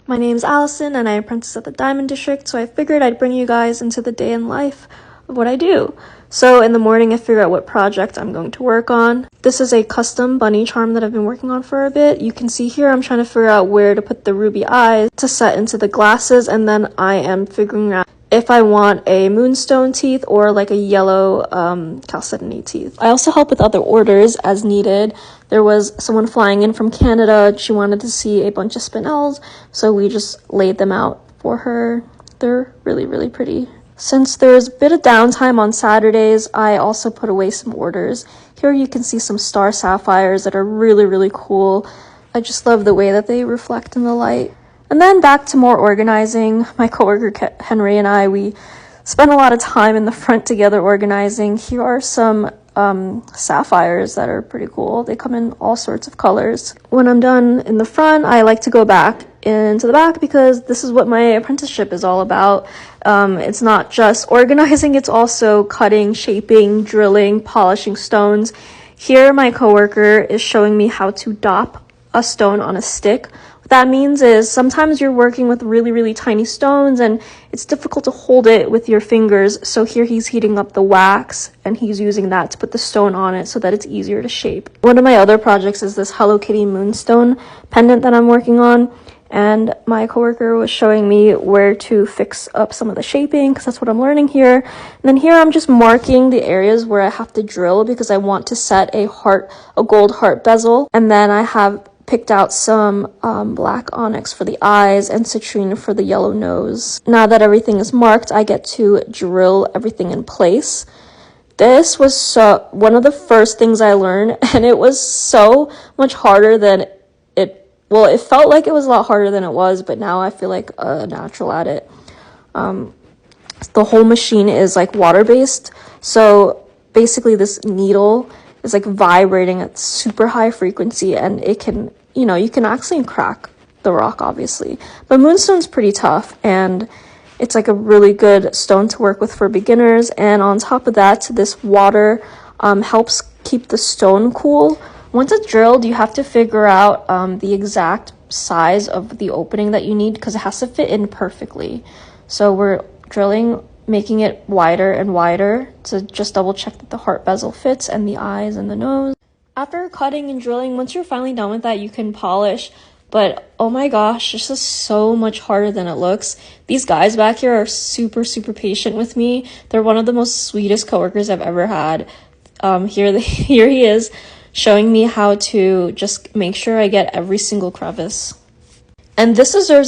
My name's Allison and I apprentice at the Diamond District, so I figured I'd bring you guys into the day in life of what I do. So in the morning I figure out what project I'm going to work on. This is a custom bunny charm that I've been working on for a bit. You can see here I'm trying to figure out where to put the ruby eyes to set into the glasses, and then I am figuring out if I want a moonstone teeth or like a yellow chalcedony teeth. I also help with other orders as needed. There was someone flying in from Canada. She wanted to see a bunch of spinels, so we just laid them out for her. They're really, really pretty. Since there's a bit of downtime on Saturdays, I also put away some orders. Here you can see some star sapphires that are really, really cool. I just love the way that they reflect in the light. And then back to more organizing. My coworker Henry and we spent a lot of time in the front together organizing. Here are some sapphires that are pretty cool. They come in all sorts of colors. When I'm done in the front, I like to go back into the back because this is what my apprenticeship is all about. It's not just organizing, it's also cutting, shaping, drilling, polishing stones. Here my coworker is showing me how to dop a stone on a stick. That means is sometimes you're working with really, really tiny stones and it's difficult to hold it with your fingers. So here he's heating up the wax and he's using that to put the stone on it so that it's easier to shape. One of my other projects is this Hello Kitty moonstone pendant that I'm working on. And my coworker was showing me where to fix up some of the shaping because that's what I'm learning here. And then here I'm just marking the areas where I have to drill because I want to set a gold heart bezel. And then I have picked out some black onyx for the eyes and citrine for the yellow nose. Now that everything is marked, I get to drill everything in place. This was one of the first things I learned, and it was so much harder than it felt like it was a lot harder than it was, but now I feel like a natural at it. The whole machine is like water-based, so basically this needle is like vibrating at super high frequency, and it can, you can actually crack the rock, obviously. But moonstone's pretty tough, and it's like a really good stone to work with for beginners. And on top of that, this water helps keep the stone cool. Once it's drilled, you have to figure out the exact size of the opening that you need because it has to fit in perfectly. So we're drilling, making it wider and wider to just double check that the heart bezel fits and the eyes and the nose. After cutting and drilling, once you're finally done with that, you can polish. But oh my gosh, this is so much harder than it looks. These guys back here are super, super patient with me. They're one of the most sweetest coworkers I've ever had. Here he is showing me how to just make sure I get every single crevice. And this deserves a